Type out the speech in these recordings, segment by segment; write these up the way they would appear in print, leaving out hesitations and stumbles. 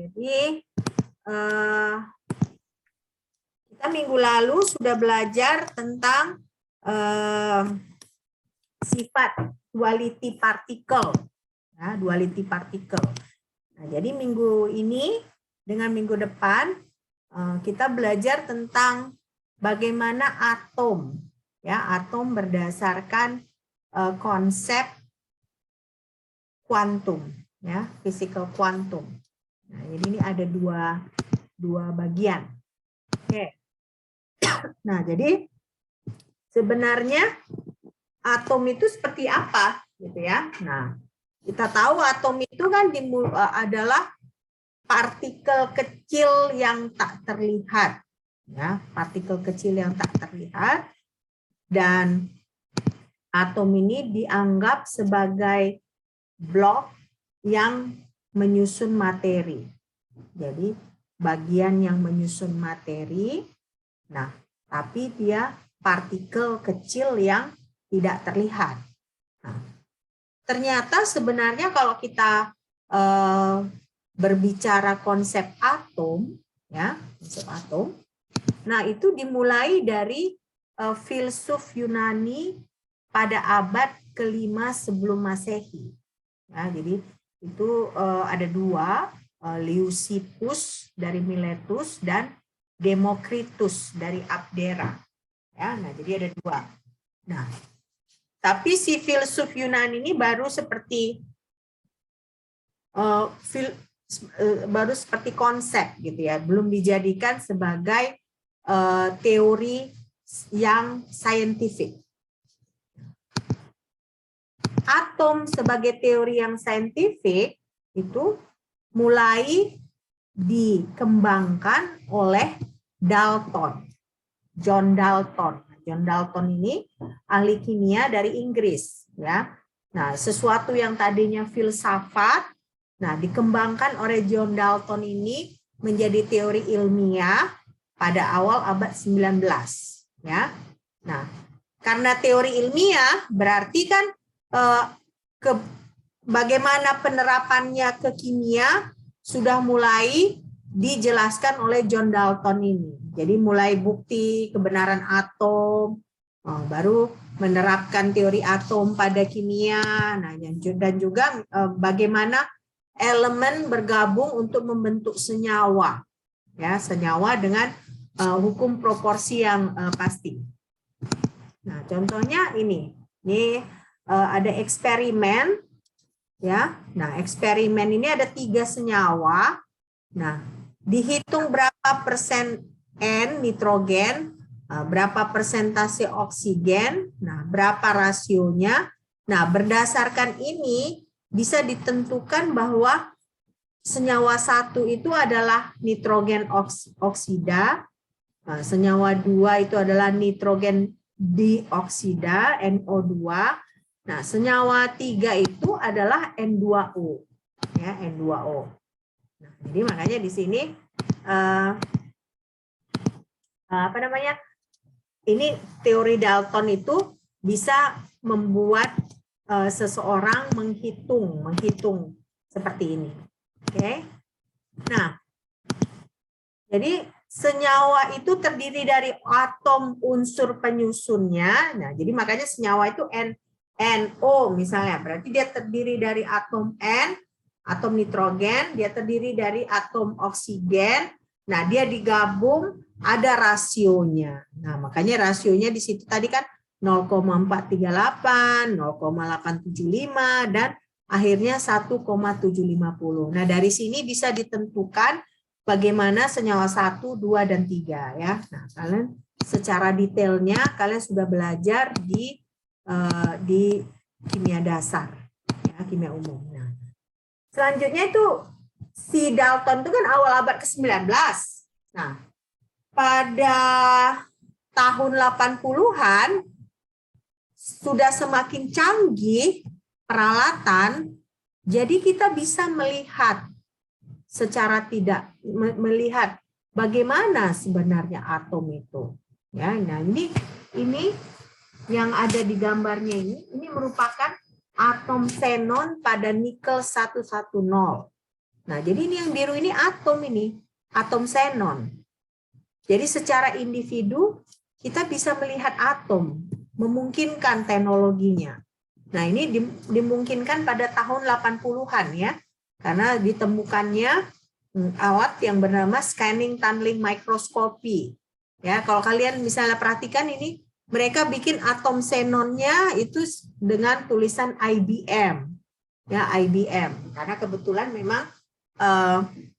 Jadi kita minggu lalu sudah belajar tentang sifat duality particle, ya, duality particle. Nah, jadi minggu ini dengan minggu depan kita belajar tentang bagaimana atom, ya, atom berdasarkan konsep kuantum, ya, physical quantum. Nah, jadi ini ada dua bagian. Oke. Nah, jadi sebenarnya atom itu seperti apa, gitu ya? Nah, kita tahu atom itu kan adalah partikel kecil yang tak terlihat, ya, partikel kecil yang tak terlihat, dan atom ini dianggap sebagai blok yang menyusun materi. Jadi bagian yang menyusun materi, nah, tapi dia partikel kecil yang tidak terlihat. Nah, ternyata sebenarnya kalau kita berbicara konsep atom, ya, konsep atom, nah itu dimulai dari filsuf Yunani pada abad ke-5 sebelum Masehi. Ya, jadi itu ada dua, Leucippus dari Miletus dan Demokritus dari Abdera. Ya, nah jadi ada dua. Nah, tapi si filsuf Yunani ini baru seperti konsep gitu ya, belum dijadikan sebagai teori yang saintifik. Atom sebagai teori yang saintifik itu mulai dikembangkan oleh Dalton, John Dalton. John Dalton ini ahli kimia dari Inggris, ya. Nah, sesuatu yang tadinya filsafat, nah dikembangkan oleh John Dalton ini menjadi teori ilmiah pada awal abad 19, ya. Nah, karena teori ilmiah berarti kan bagaimana penerapannya ke kimia sudah mulai dijelaskan oleh John Dalton ini. Jadi mulai bukti kebenaran atom, baru menerapkan teori atom pada kimia, nah, dan juga bagaimana elemen bergabung untuk membentuk senyawa, ya, senyawa dengan hukum proporsi yang pasti. Nah, contohnya ini ada eksperimen, ya. Nah, eksperimen ini ada 3 senyawa. Nah, dihitung berapa persen N nitrogen, berapa persentase oksigen, nah berapa rasionya. Nah, berdasarkan ini bisa ditentukan bahwa senyawa 1 itu adalah nitrogen oksida, senyawa 2 itu adalah nitrogen dioksida, NO2. Nah, senyawa 3 itu adalah N2O, ya, N2O. Nah, jadi makanya di sini ini teori Dalton itu bisa membuat seseorang menghitung seperti ini. Oke. Nah, jadi senyawa itu terdiri dari atom unsur penyusunnya. Nah, jadi makanya senyawa itu NO misalnya, berarti dia terdiri dari atom N, atom nitrogen, dia terdiri dari atom oksigen. Nah, dia digabung, ada rasionya. Nah, makanya rasionya di situ tadi kan 0,438, 0,875, dan akhirnya 1,750. Nah, dari sini bisa ditentukan bagaimana senyawa 1, 2, dan 3, ya. Nah, kalian secara detailnya kalian sudah belajar di kimia dasar, ya, kimia umum. Nah, selanjutnya itu si Dalton itu kan awal abad ke-19. Nah, pada tahun 80-an sudah semakin canggih peralatan, jadi kita bisa melihat secara tidak melihat bagaimana sebenarnya atom itu. Ya, nah ini yang ada di gambarnya ini merupakan atom xenon pada nikel 110. Nah, jadi ini yang biru ini atom xenon. Jadi secara individu kita bisa melihat atom, memungkinkan teknologinya. Nah, ini dimungkinkan pada tahun 80-an ya, karena ditemukannya alat yang bernama scanning tunneling microscopy. Ya, kalau kalian misalnya perhatikan ini, mereka bikin atom xenonnya itu dengan tulisan IBM. Ya, IBM. Karena kebetulan memang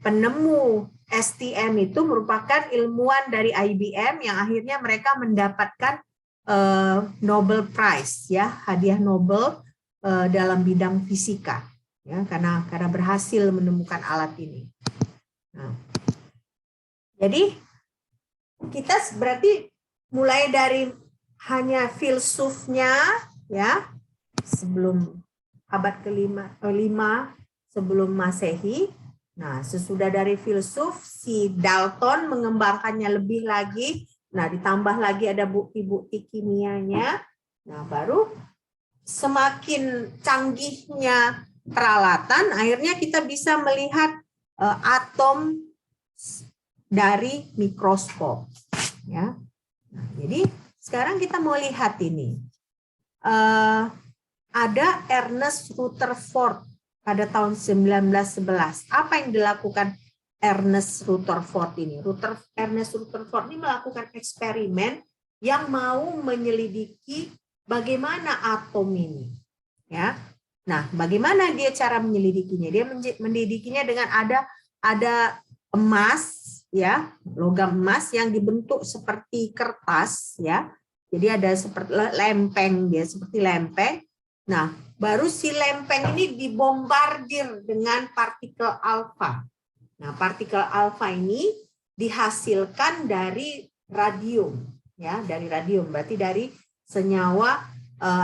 penemu STM itu merupakan ilmuwan dari IBM yang akhirnya mereka mendapatkan Nobel Prize, ya, hadiah Nobel dalam bidang fisika, ya, karena berhasil menemukan alat ini. Nah, jadi kita berarti mulai dari hanya filsufnya, ya, sebelum abad ke-5 sebelum Masehi. Nah, sesudah dari filsuf, si Dalton mengembangkannya lebih lagi. Nah, ditambah lagi ada bukti-bukti kimianya. Nah, baru semakin canggihnya peralatan, akhirnya kita bisa melihat atom dari mikroskop. Ya. Nah, jadi sekarang kita mau lihat ini. Ada Ernest Rutherford pada tahun 1911. Apa yang dilakukan Ernest Rutherford ini? Ernest Rutherford ini melakukan eksperimen yang mau menyelidiki bagaimana atom ini. Ya. Nah, bagaimana dia cara menyelidikinya? Dia menyelidikinya dengan ada emas, ya, logam emas yang dibentuk seperti kertas, ya. Jadi ada seperti lempeng, dia seperti lempeng. Nah, baru si lempeng ini dibombardir dengan partikel alfa. Nah, partikel alfa ini dihasilkan dari radium, ya, dari radium, berarti dari senyawa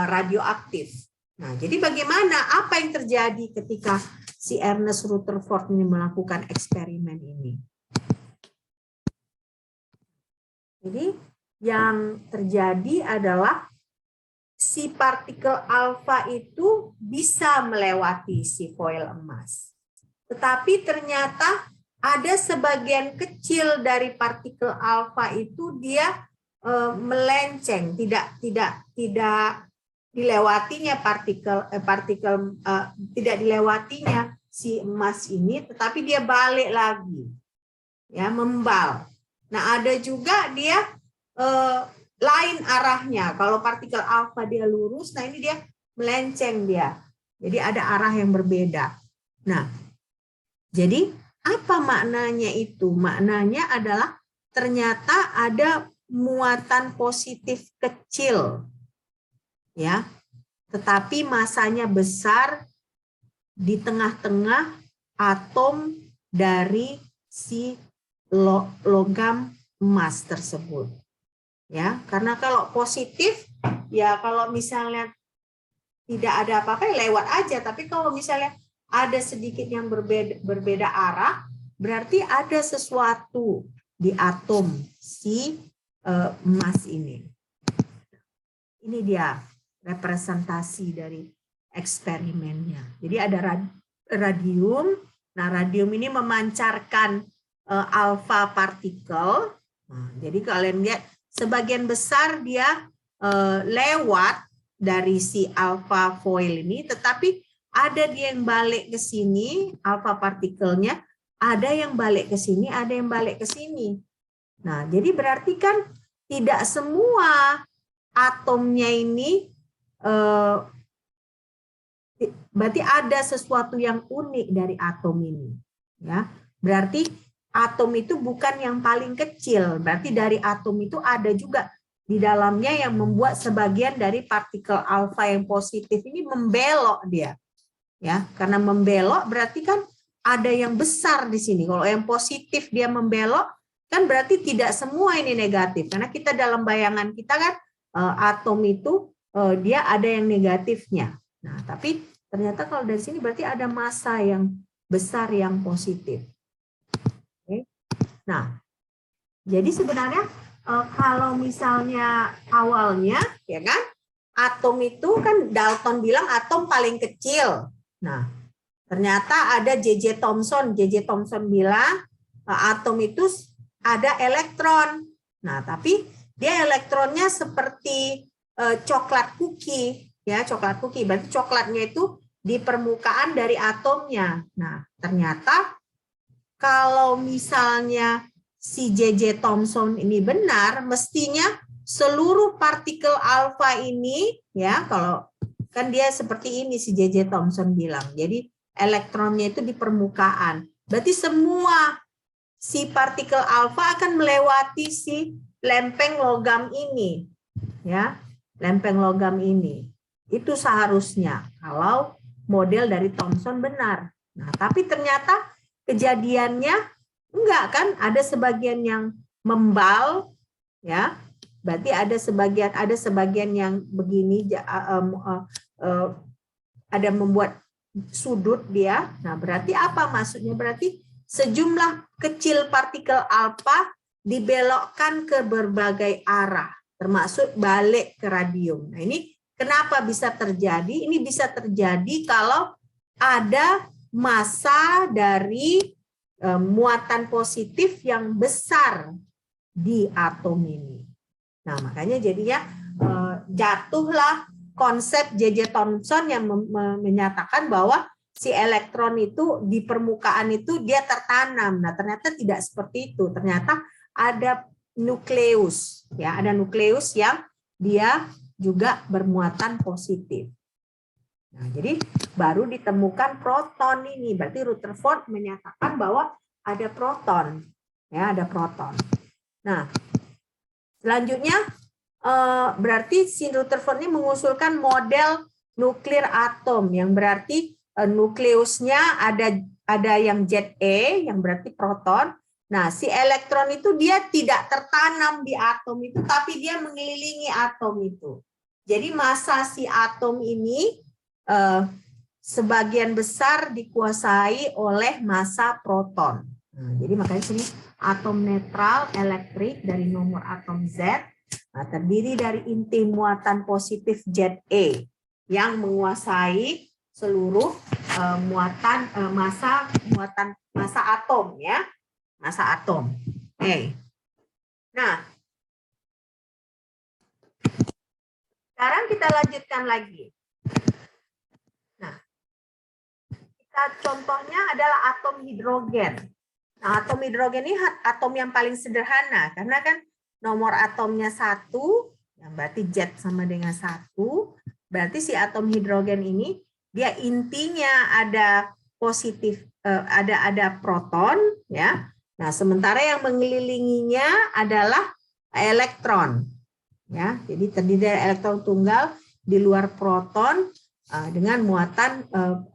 radioaktif. Nah, jadi bagaimana, apa yang terjadi ketika si Ernest Rutherford ini melakukan eksperimen ini? Jadi yang terjadi adalah si partikel alfa itu bisa melewati si foil emas. Tetapi ternyata ada sebagian kecil dari partikel alfa itu dia melenceng, tidak dilewatinya tidak dilewatinya si emas ini, tetapi dia balik lagi, ya, membal. Nah, ada juga dia lain arahnya. Kalau partikel alfa dia lurus, nah ini dia melenceng dia. Jadi ada arah yang berbeda. Nah, jadi apa maknanya itu? Maknanya adalah ternyata ada muatan positif kecil, ya, tetapi masanya besar di tengah-tengah atom dari si logam emas tersebut. Ya, karena kalau positif, ya kalau misalnya tidak ada apa-apa ya lewat aja, tapi kalau misalnya ada sedikit yang berbeda arah, berarti ada sesuatu di atom si emas ini. Ini dia representasi dari eksperimennya. Jadi ada radium. Nah, radium ini memancarkan alfa partikel. Nah, jadi kalian lihat sebagian besar dia lewat dari si alfa foil ini, tetapi ada dia yang balik ke sini, alfa partikelnya, ada yang balik ke sini, ada yang balik ke sini. Nah, jadi berarti kan tidak semua atomnya ini berarti ada sesuatu yang unik dari atom ini, ya. Berarti atom itu bukan yang paling kecil, berarti dari atom itu ada juga di dalamnya yang membuat sebagian dari partikel alfa yang positif ini membelok dia, ya. Karena membelok berarti kan ada yang besar di sini. Kalau yang positif dia membelok, kan berarti tidak semua ini negatif, karena kita dalam bayangan kita kan atom itu dia ada yang negatifnya. Nah, tapi ternyata kalau dari sini berarti ada massa yang besar yang positif. Oke. Nah, jadi sebenarnya kalau misalnya awalnya, ya kan, atom itu kan Dalton bilang atom paling kecil. Nah, ternyata ada J.J. Thomson. J.J. Thomson bilang atom itu ada elektron. Nah, tapi dia elektronnya seperti coklat cookie, ya, coklat cookie. Berarti coklatnya itu di permukaan dari atomnya. Nah, ternyata kalau misalnya si J.J. Thomson ini benar, mestinya seluruh partikel alfa ini, ya, kalau kan dia seperti ini si J.J. Thomson bilang. Jadi elektronnya itu di permukaan. Berarti semua si partikel alfa akan melewati si lempeng logam ini, ya, lempeng logam ini. Itu seharusnya kalau model dari Thomson benar. Nah, tapi ternyata kejadiannya enggak, kan, ada sebagian yang membal, ya, berarti ada sebagian yang begini, ada membuat sudut dia. Nah, berarti apa maksudnya? Berarti sejumlah kecil partikel alfa dibelokkan ke berbagai arah, termasuk balik ke radium. Nah, ini kenapa bisa terjadi? Ini bisa terjadi kalau ada massa dari muatan positif yang besar di atom ini. Nah, makanya jadinya jatuhlah konsep J.J. Thomson yang menyatakan bahwa si elektron itu di permukaan itu dia tertanam. Nah, ternyata tidak seperti itu. Ternyata ada nukleus, ya, ada nukleus yang dia juga bermuatan positif. Nah, jadi baru ditemukan proton ini. Berarti Rutherford menyatakan bahwa ada proton, ya, ada proton. Nah, selanjutnya berarti si Rutherford ini mengusulkan model nuklir atom yang berarti nukleusnya ada yang Za, yang berarti proton. Nah, si elektron itu dia tidak tertanam di atom itu, tapi dia mengelilingi atom itu. Jadi massa si atom ini sebagian besar dikuasai oleh massa proton. Nah, jadi makanya sini atom netral elektrik dari nomor atom Z, nah, terdiri dari inti muatan positif Za yang menguasai seluruh massa atom, ya, massa atom. Nah, sekarang kita lanjutkan lagi. Nah, contohnya adalah atom hidrogen. Nah, atom hidrogen ini atom yang paling sederhana karena kan nomor atomnya 1, yang berarti Z sama dengan 1. Berarti si atom hidrogen ini dia intinya ada positif, ada proton, ya. Nah, sementara yang mengelilinginya adalah elektron, ya. Jadi terdiri dari elektron tunggal di luar proton dengan muatan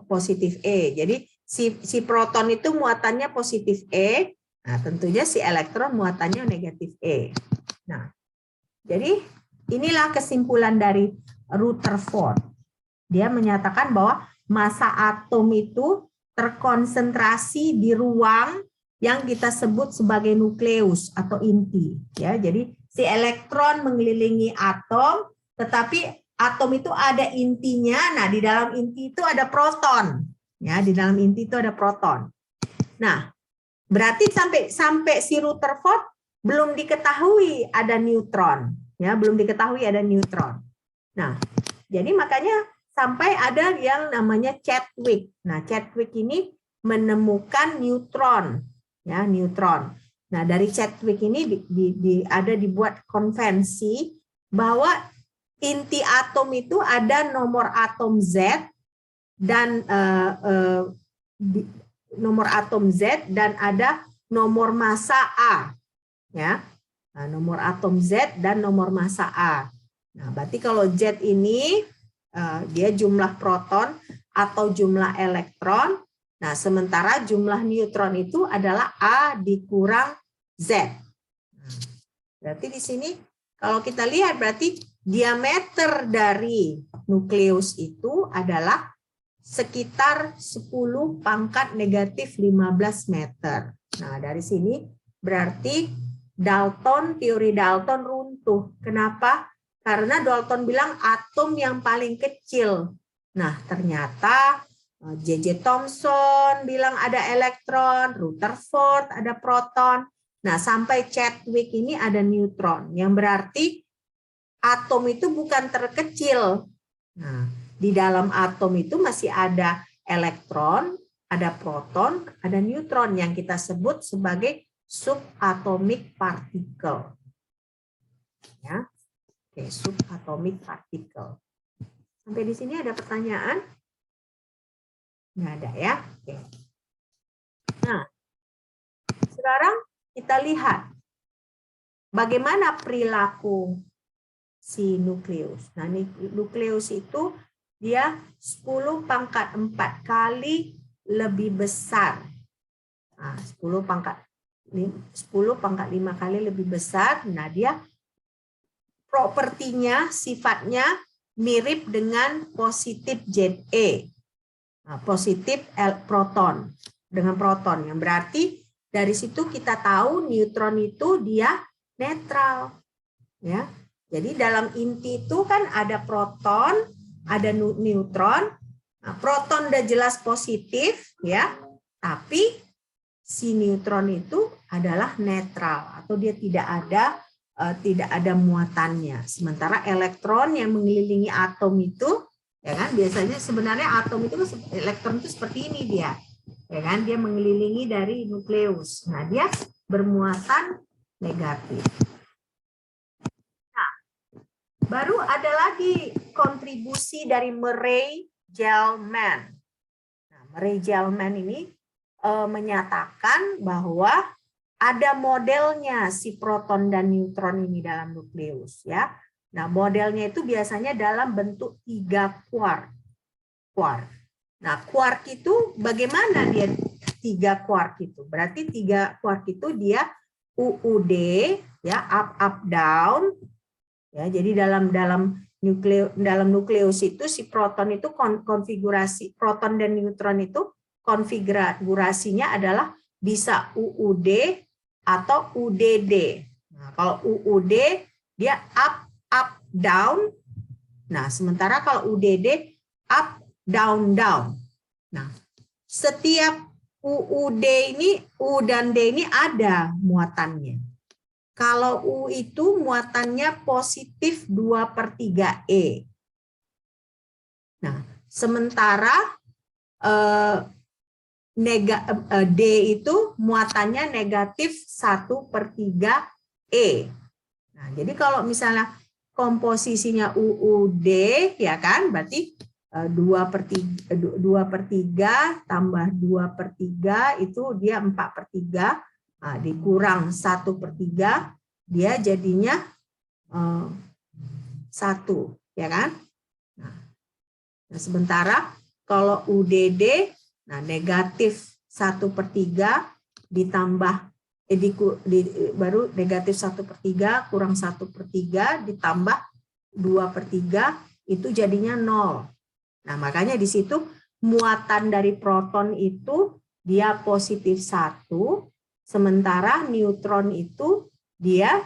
positif E. Jadi si proton itu muatannya positif E. Nah, tentunya si elektron muatannya negatif E. Nah, jadi inilah kesimpulan dari Rutherford. Dia menyatakan bahwa massa atom itu terkonsentrasi di ruang yang kita sebut sebagai nukleus atau inti. Ya, jadi si elektron mengelilingi atom, tetapi atom itu ada intinya. Nah, di dalam inti itu ada proton. Ya, di dalam inti itu ada proton. Nah, berarti sampai si Rutherford belum diketahui ada neutron, ya, belum diketahui ada neutron. Nah, jadi makanya sampai ada yang namanya Chadwick. Nah, Chadwick ini menemukan neutron, ya, neutron. Nah, dari Chadwick ini dibuat konvensi bahwa inti atom itu ada nomor atom Z dan nomor atom Z dan ada nomor massa A, ya. Nah, nomor atom Z dan nomor massa A. Nah, berarti kalau Z ini dia jumlah proton atau jumlah elektron. Nah, sementara jumlah neutron itu adalah A dikurang Z. Nah, berarti di sini kalau kita lihat berarti diameter dari nukleus itu adalah sekitar 10⁻⁻15 meter. Nah, dari sini berarti teori Dalton runtuh. Kenapa? Karena Dalton bilang atom yang paling kecil. Nah, ternyata J.J. Thomson bilang ada elektron, Rutherford ada proton. Nah, sampai Chadwick ini ada neutron, yang berarti atom itu bukan terkecil. Nah, di dalam atom itu masih ada elektron, ada proton, ada neutron yang kita sebut sebagai subatomic particle. Ya. Oke, subatomic particle. Sampai di sini ada pertanyaan? Nggak ada ya. Oke. Nah, sekarang kita lihat bagaimana perilaku si nukleus. Nah, nukleus itu dia 10⁴ kali lebih besar. Nah, 10⁵ kali lebih besar. Nah, dia propertinya, sifatnya mirip dengan positif Ze. Nah, positif proton dengan proton, yang berarti dari situ kita tahu neutron itu dia netral, ya. Jadi dalam inti itu kan ada proton, ada neutron. Nah, proton udah jelas positif, ya, tapi si neutron itu adalah netral atau dia tidak ada muatannya. Sementara elektron yang mengelilingi atom itu, ya kan, biasanya sebenarnya atom itu elektron itu seperti ini dia, ya kan, dia mengelilingi dari nukleus. Nah, dia bermuatan negatif. Nah, baru ada lagi kontribusi dari Murray-Gell-Mann. Nah, Murray-Gell-Mann ini menyatakan bahwa ada modelnya si proton dan neutron ini dalam nukleus, ya. Nah, modelnya itu biasanya dalam bentuk 3 quark. Nah, quark itu bagaimana dia 3 quark itu? Berarti 3 quark itu dia UUD, ya, up down. Ya, jadi dalam nukleus itu si proton itu konfigurasi proton dan neutron itu konfigurasinya adalah bisa UUD atau UDD. Nah, kalau UUD dia up down. Nah, sementara kalau UDD up down. Nah, setiap UUD ini, U dan D ini ada muatannya. Kalau U itu muatannya positif 2/3 E. Nah, sementara D itu muatannya negatif 1/3 E. Nah, jadi kalau misalnya komposisinya UUD, ya kan, berarti 2/3 tambah 2/3 itu dia 4/3, nah, dikurang 1/3 dia jadinya 1, ya kan. Nah, sementara kalau UDD, nah, negatif 1/3 ditambah baru negatif 1/3 kurang 1/3 ditambah 2/3 itu jadinya 0. Nah, makanya di situ muatan dari proton itu dia positif 1, sementara neutron itu dia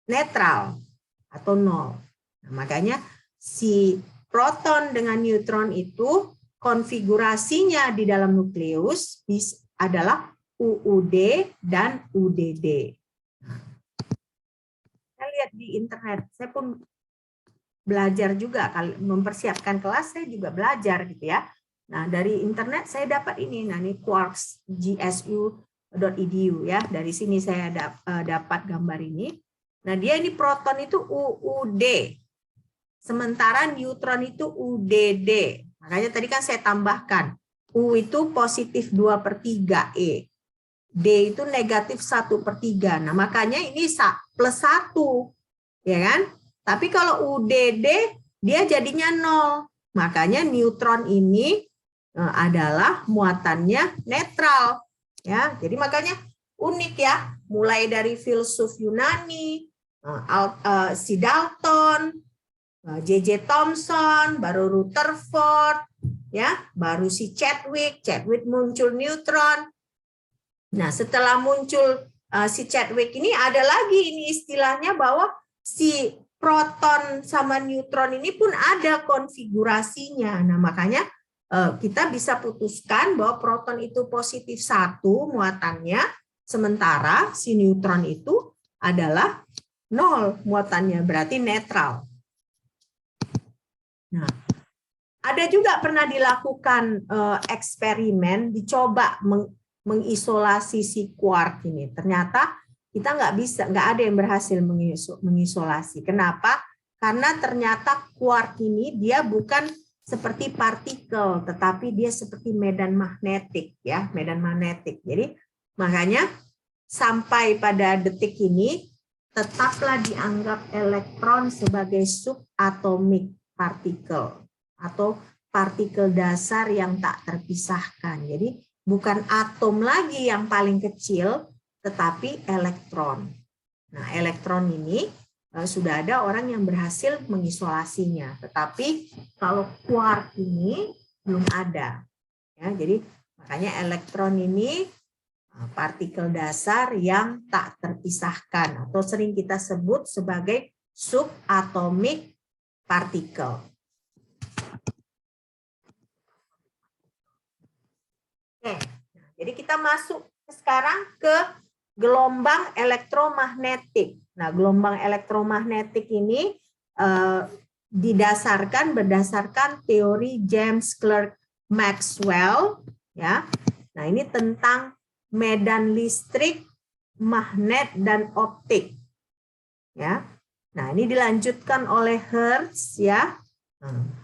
netral atau 0. Nah, makanya si proton dengan neutron itu konfigurasinya di dalam nukleus adalah UUD dan UDD. Saya lihat di internet, saya pun belajar juga, mempersiapkan kelas saya juga belajar gitu ya. Nah, dari internet saya dapat ini, nah ini quarks.gsu.edu ya. Dari sini saya dapat gambar ini. Nah, dia ini proton itu UUD. Sementara neutron itu UDD. Makanya tadi kan saya tambahkan. U itu positif 2/3 E. D itu negatif 1/3. Nah, makanya ini plus 1. Ya kan? Tapi kalau UDD dia jadinya 0. Makanya neutron ini adalah muatannya netral. Ya, jadi makanya unik ya. Mulai dari filsuf Yunani, si Dalton, J.J. Thomson, baru Rutherford, ya, baru si Chadwick muncul neutron. Nah, setelah muncul si Chadwick ini ada lagi ini istilahnya bahwa si proton sama neutron ini pun ada konfigurasinya. Nah, makanya kita bisa putuskan bahwa proton itu positif 1 muatannya, sementara si neutron itu adalah 0 muatannya, berarti netral. Nah, ada juga pernah dilakukan eksperimen, dicoba mengisolasi si quark ini. Ternyata kita nggak ada yang berhasil mengisolasi. Kenapa? Karena ternyata quark ini dia bukan seperti partikel, tetapi dia seperti medan magnetik, ya, medan magnetik. Jadi makanya sampai pada detik ini tetaplah dianggap elektron sebagai subatomic particle atau partikel dasar yang tak terpisahkan. Jadi bukan atom lagi yang paling kecil, tetapi elektron. Nah, elektron ini sudah ada orang yang berhasil mengisolasinya, tetapi kalau quark ini belum ada. Ya, jadi makanya elektron ini partikel dasar yang tak terpisahkan atau sering kita sebut sebagai subatomic particle. Oke, jadi kita masuk sekarang ke gelombang elektromagnetik. Nah, gelombang elektromagnetik ini berdasarkan teori James Clerk Maxwell, ya. Nah, ini tentang medan listrik, magnet dan optik, ya. Nah, ini dilanjutkan oleh Hertz, ya.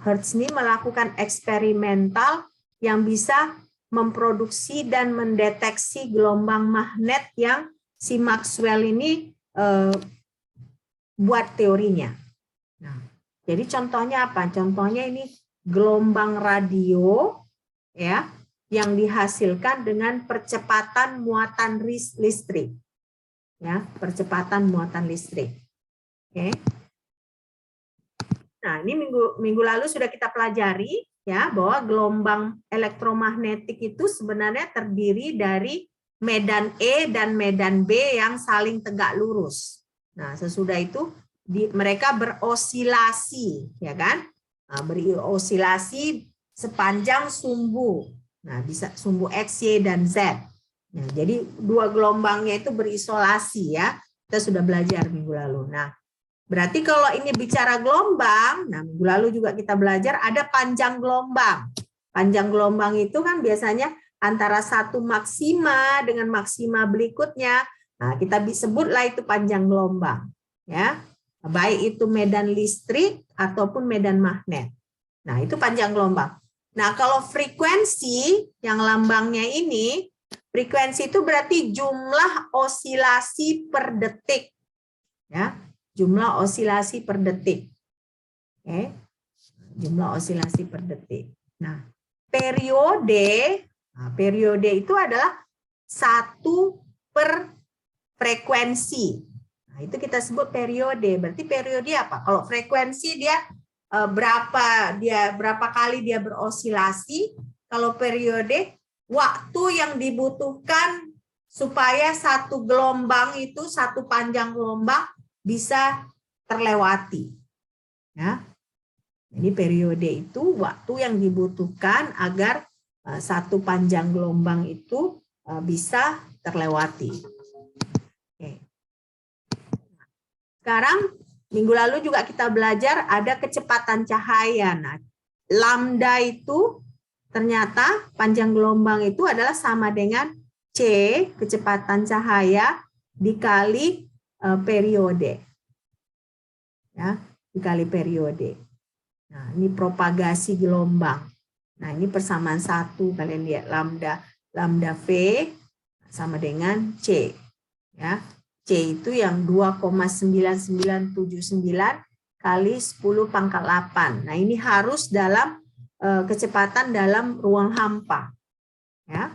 Hertz ini melakukan eksperimental yang bisa memproduksi dan mendeteksi gelombang magnet yang si Maxwell ini buat teorinya. Nah, jadi contohnya apa? Contohnya ini gelombang radio, ya, yang dihasilkan dengan percepatan muatan listrik, ya, percepatan muatan listrik. Oke. Nah, ini minggu lalu sudah kita pelajari, ya, bahwa gelombang elektromagnetik itu sebenarnya terdiri dari medan E dan medan B yang saling tegak lurus. Nah, sesudah itu mereka berosilasi, ya kan? Nah, berosilasi sepanjang sumbu. Nah, bisa sumbu X, Y, dan Z. Nah, jadi dua gelombangnya itu berisolasi, ya. Kita sudah belajar minggu lalu. Nah, berarti kalau ini bicara gelombang, nah minggu lalu juga kita belajar ada panjang gelombang. Panjang gelombang itu kan biasanya antara satu maksima dengan maksima berikutnya. Nah, kita sebutlah itu panjang gelombang, ya. Baik itu medan listrik ataupun medan magnet. Nah, itu panjang gelombang. Nah, kalau frekuensi yang lambangnya ini, frekuensi itu berarti jumlah osilasi per detik, ya. Jumlah osilasi per detik. Oke. Jumlah osilasi per detik. Nah, periode itu adalah 1 per frekuensi. Nah, itu kita sebut periode. Berarti periode apa? Kalau frekuensi dia berapa kali dia berosilasi. Kalau periode, waktu yang dibutuhkan supaya satu gelombang itu, satu panjang gelombang bisa terlewati, ya. Jadi periode itu waktu yang dibutuhkan agar satu panjang gelombang itu bisa terlewati. Oke. Sekarang minggu lalu juga kita belajar ada kecepatan cahaya. Nah, lambda itu ternyata panjang gelombang itu adalah sama dengan C, kecepatan cahaya, dikali periode, ya, dikali periode. Nah, ini propagasi gelombang. Nah, ini persamaan 1, kalian lihat lambda V sama dengan C, ya. C itu yang 2,9979 kali 10 pangkat 8. Nah, ini harus dalam kecepatan dalam ruang hampa, ya.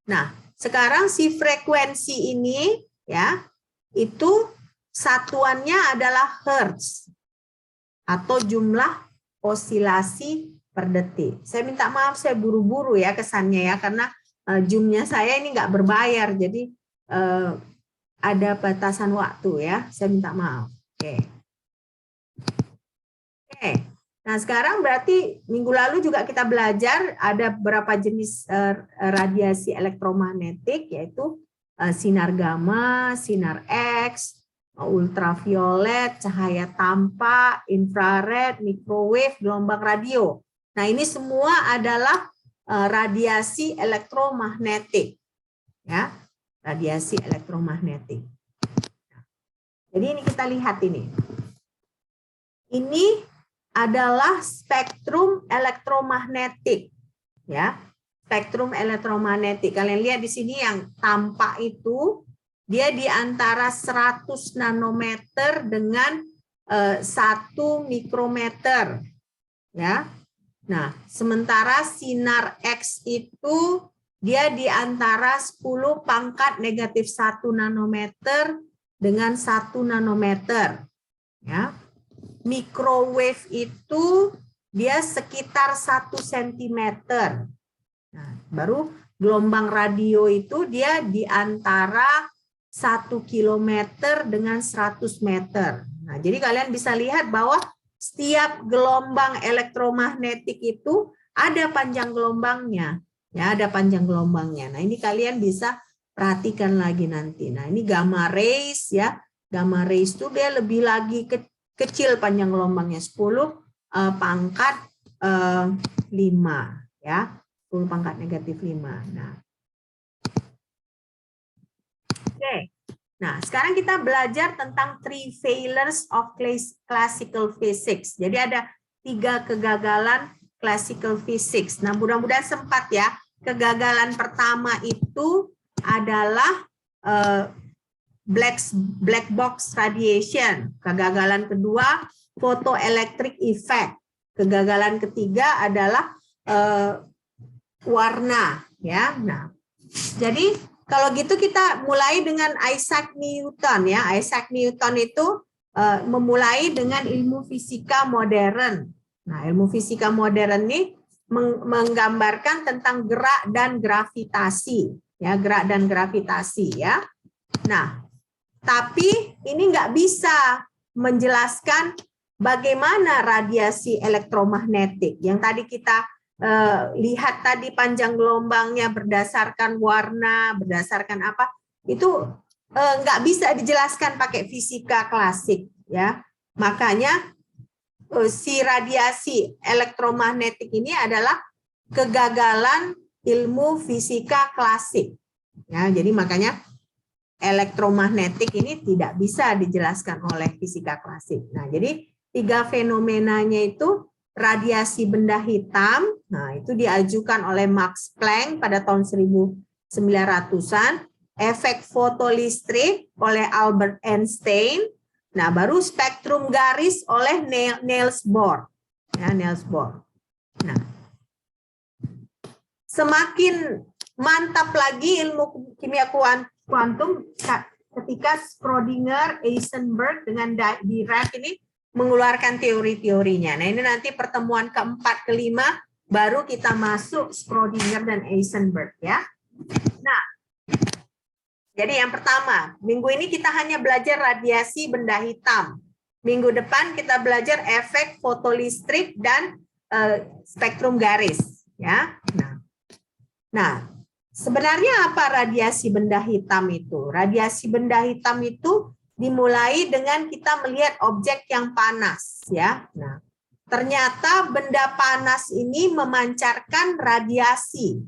Nah, sekarang si frekuensi ini, ya, itu satuannya adalah hertz atau jumlah osilasi per detik. Saya minta maaf, saya buru-buru ya kesannya ya, karena Zoom-nya saya ini nggak berbayar, jadi ada batasan waktu ya. Saya minta maaf. Oke. Nah, sekarang berarti minggu lalu juga kita belajar ada beberapa jenis radiasi elektromagnetik, yaitu sinar gamma, sinar X, ultraviolet, cahaya tampak, infrared, microwave, gelombang radio. Nah, ini semua adalah radiasi elektromagnetik. Ya, radiasi elektromagnetik. Jadi ini kita lihat ini. Ini adalah spektrum elektromagnetik, ya, spektrum elektromagnetik. Kalian lihat di sini yang tampak itu dia di antara 100 nanometer dengan 1 mikrometer, ya. Nah, sementara sinar X itu dia di antara 10 pangkat negatif 1 nanometer dengan 1 nanometer, ya. Microwave itu dia sekitar 1 cm. Nah, baru gelombang radio itu dia di antara 1 km dengan 100 meter. Nah, jadi kalian bisa lihat bahwa setiap gelombang elektromagnetik itu ada panjang gelombangnya. Ya, ada panjang gelombangnya. Nah, ini kalian bisa perhatikan lagi nanti. Nah, ini gamma rays ya. Gamma rays itu dia lebih lagi kecil panjang gelombangnya, 10 pangkat 5 ya, 10 pangkat negatif 5. Nah, oke. Nah, sekarang kita belajar tentang 3 failures of classical physics. Jadi ada 3 kegagalan classical physics. Nah, mudah-mudahan sempat ya. Kegagalan pertama itu adalah black box radiation. Kegagalan kedua, photoelectric effect. Kegagalan ketiga adalah warna, ya. Nah, jadi kalau gitu kita mulai dengan Isaac Newton, ya. Isaac Newton itu memulai dengan ilmu fisika modern. Nah, ilmu fisika modern ini menggambarkan tentang gerak dan gravitasi, ya, gerak dan gravitasi, ya. Nah, tapi ini nggak bisa menjelaskan bagaimana radiasi elektromagnetik. Yang tadi kita lihat tadi panjang gelombangnya berdasarkan warna, berdasarkan apa, itu nggak bisa dijelaskan pakai fisika klasik. Ya, makanya si radiasi elektromagnetik ini adalah kegagalan ilmu fisika klasik. Ya, jadi makanya elektromagnetik ini tidak bisa dijelaskan oleh fisika klasik. Nah, jadi 3 fenomenanya itu radiasi benda hitam. Nah, itu diajukan oleh Max Planck pada tahun 1900-an. Efek fotolistrik oleh Albert Einstein. Nah, baru spektrum garis oleh Niels Bohr. Ya, Niels Bohr. Nah, semakin mantap lagi ilmu kimia kuantum ketika Schrödinger, Heisenberg dengan Dirac ini mengeluarkan teori-teorinya. Nah, ini nanti pertemuan keempat, kelima baru kita masuk Schrödinger dan Heisenberg, ya. Nah, jadi yang pertama, minggu ini kita hanya belajar radiasi benda hitam. Minggu depan kita belajar efek fotolistrik dan spektrum garis, ya. Nah, sebenarnya apa radiasi benda hitam itu? Radiasi benda hitam itu dimulai dengan kita melihat objek yang panas, ya. Nah, ternyata benda panas ini memancarkan radiasi,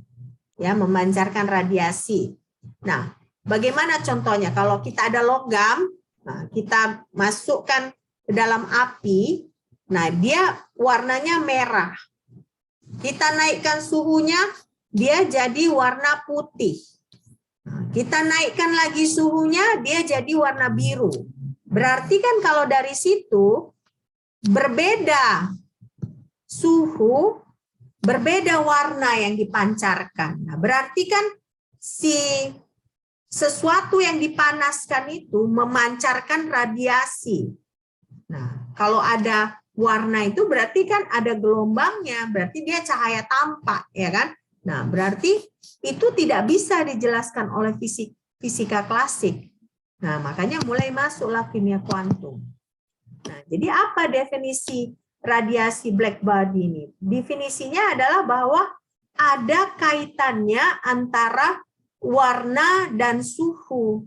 ya, memancarkan radiasi. Nah, bagaimana contohnya? Kalau kita ada logam, nah, kita masukkan ke dalam api, nah dia warnanya merah. Kita naikkan suhunya, dia jadi warna putih. Kita naikkan lagi suhunya, dia jadi warna biru. Berarti kan kalau dari situ berbeda suhu, berbeda warna yang dipancarkan. Nah, berarti kan sesuatu yang dipanaskan itu memancarkan radiasi. Nah, kalau ada warna itu berarti kan ada gelombangnya, berarti dia cahaya tampak, ya kan? Nah, berarti itu tidak bisa dijelaskan oleh fisika klasik. Nah, makanya mulai masuklah kimia kuantum. Nah, jadi apa definisi radiasi black body ini? Definisinya adalah bahwa ada kaitannya antara warna dan suhu.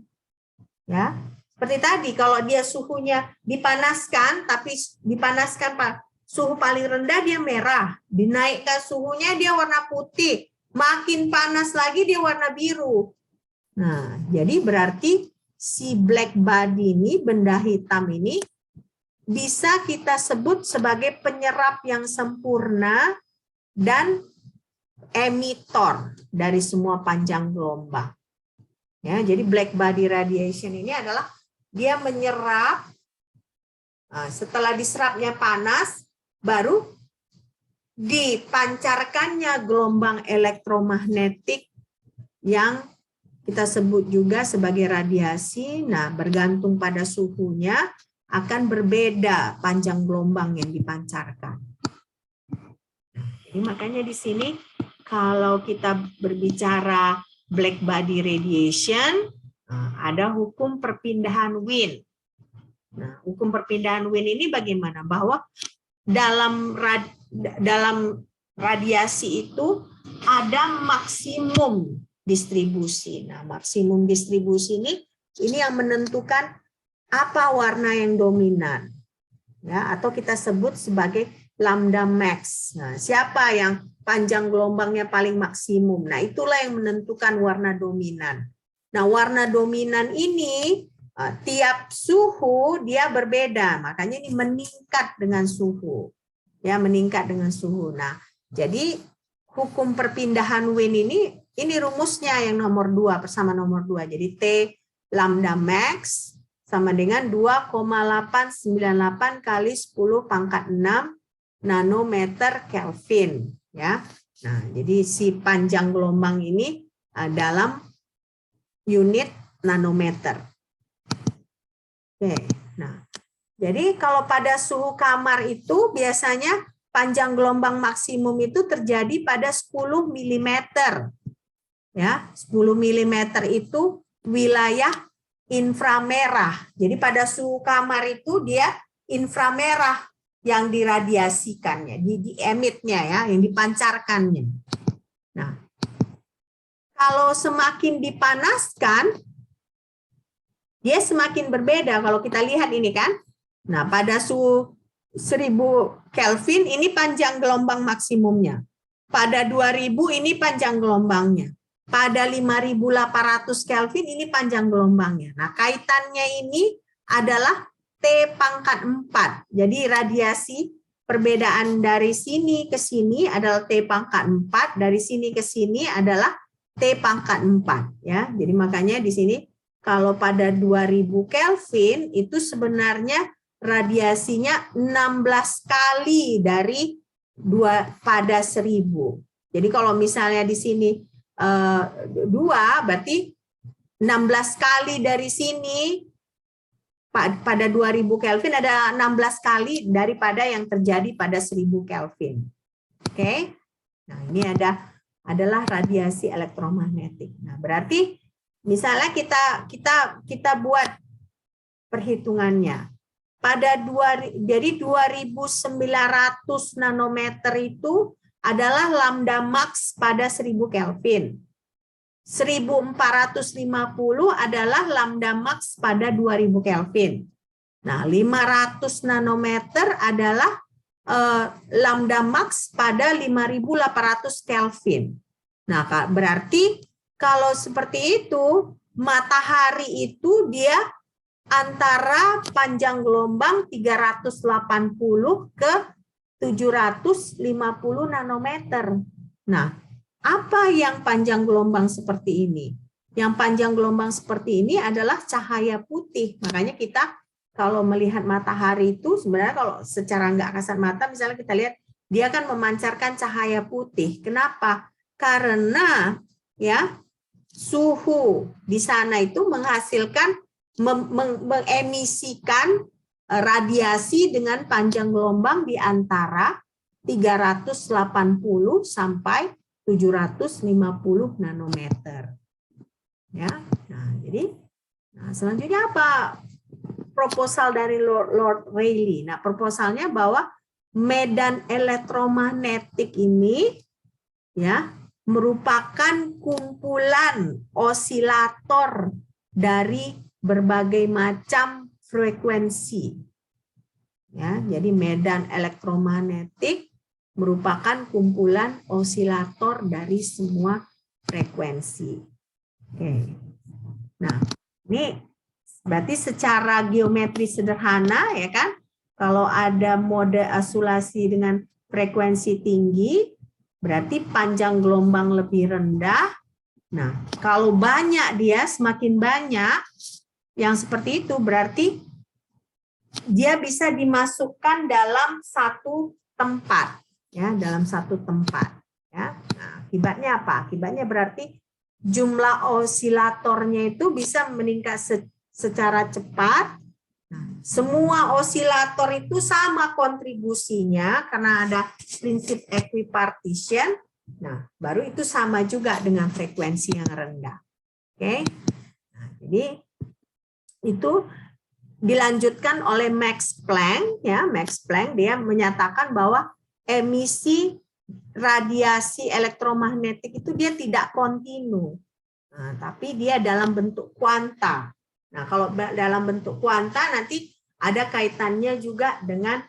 Ya, seperti tadi kalau dia suhunya dipanaskan, tapi dipanaskan suhu paling rendah dia merah, dinaikkan suhunya dia warna putih, makin panas lagi dia warna biru. Nah, jadi berarti si black body ini, benda hitam ini, bisa kita sebut sebagai penyerap yang sempurna dan emitor dari semua panjang gelombang. Ya, jadi black body radiation ini adalah dia menyerap, setelah diserapnya panas, baru dipancarkannya gelombang elektromagnetik yang kita sebut juga sebagai radiasi. Nah, bergantung pada suhunya akan berbeda panjang gelombang yang dipancarkan. Jadi makanya di sini kalau kita berbicara black body radiation, ada hukum perpindahan Wien. Nah, hukum perpindahan Wien ini bagaimana? Bahwa dalam radiasi itu ada maksimum distribusi. Nah, maksimum distribusi ini yang menentukan apa warna yang dominan. Ya, atau kita sebut sebagai lambda max. Nah, siapa yang panjang gelombangnya paling maksimum? Nah, itulah yang menentukan warna dominan. Nah, warna dominan ini tiap suhu dia berbeda. Makanya ini meningkat dengan suhu. Ya, meningkat dengan suhu. Nah, jadi hukum perpindahan Wien ini rumusnya yang nomor 2 bersama nomor 2. Jadi T lambda max sama dengan 2,898 kali 10 pangkat 6 nanometer Kelvin, ya. Nah, jadi si panjang gelombang ini dalam unit nanometer. Oke. Nah, jadi kalau pada suhu kamar itu biasanya panjang gelombang maksimum itu terjadi pada 10 mm. Ya, 10 mm itu wilayah inframerah. Jadi pada suhu kamar itu dia inframerah yang diradiasikannya, di-emitnya ya, yang dipancarkannya. Nah, kalau semakin dipanaskan, dia semakin berbeda. Kalau kita lihat ini kan, nah pada suhu 1000 Kelvin ini panjang gelombang maksimumnya. Pada 2000 ini panjang gelombangnya. Pada 5800 Kelvin ini panjang gelombangnya. Nah, kaitannya ini adalah T pangkat 4. Jadi radiasi perbedaan dari sini ke sini adalah T pangkat 4, dari sini ke sini adalah T pangkat 4 ya. Jadi makanya di sini kalau pada 2000 Kelvin itu sebenarnya radiasinya 16 kali dari pada 1000. Jadi kalau misalnya di sini 2 berarti 16 kali dari sini pada 2000 Kelvin ada 16 kali daripada yang terjadi pada 1000 Kelvin. Oke. Nah, ini adalah radiasi elektromagnetik. Nah, berarti misalnya kita buat perhitungannya. Jadi 2900 nanometer itu adalah lambda max pada 1000 Kelvin. 1450 adalah lambda max pada 2000 Kelvin. Nah, 500 nanometer adalah lambda max pada 5800 Kelvin. Nah, berarti kalau seperti itu, matahari itu dia antara panjang gelombang 380 ke 750 nanometer. Nah, apa yang panjang gelombang seperti ini? Yang panjang gelombang seperti ini adalah cahaya putih. Makanya kita kalau melihat matahari itu sebenarnya kalau secara nggak kasat mata, misalnya kita lihat dia kan memancarkan cahaya putih. Kenapa? Karena ya suhu di sana itu menghasilkan mengemisikan radiasi dengan panjang gelombang di antara 380 sampai 750 nanometer. Ya. Nah, jadi selanjutnya apa? Proposal dari Lord Rayleigh. Nah, proposalnya bahwa medan elektromagnetik ini ya merupakan kumpulan osilator dari berbagai macam frekuensi. Ya, jadi medan elektromagnetik merupakan kumpulan osilator dari semua frekuensi. Oke. Nah, ini berarti secara geometri sederhana ya kan, kalau ada mode oscilasi dengan frekuensi tinggi, berarti panjang gelombang lebih rendah. Nah, kalau banyak dia, semakin banyak yang seperti itu, berarti dia bisa dimasukkan dalam satu tempat, ya, dalam satu tempat. Ya. Nah, akibatnya apa? Akibatnya berarti jumlah osilatornya itu bisa meningkat secara cepat. Nah, semua osilator itu sama kontribusinya karena ada prinsip equipartition. Nah, baru itu sama juga dengan frekuensi yang rendah. Oke. Nah, jadi itu dilanjutkan oleh Max Planck, ya. Max Planck dia menyatakan bahwa emisi radiasi elektromagnetik itu dia tidak kontinu. Nah, tapi dia dalam bentuk kuanta. Nah, kalau dalam bentuk kuanta nanti ada kaitannya juga dengan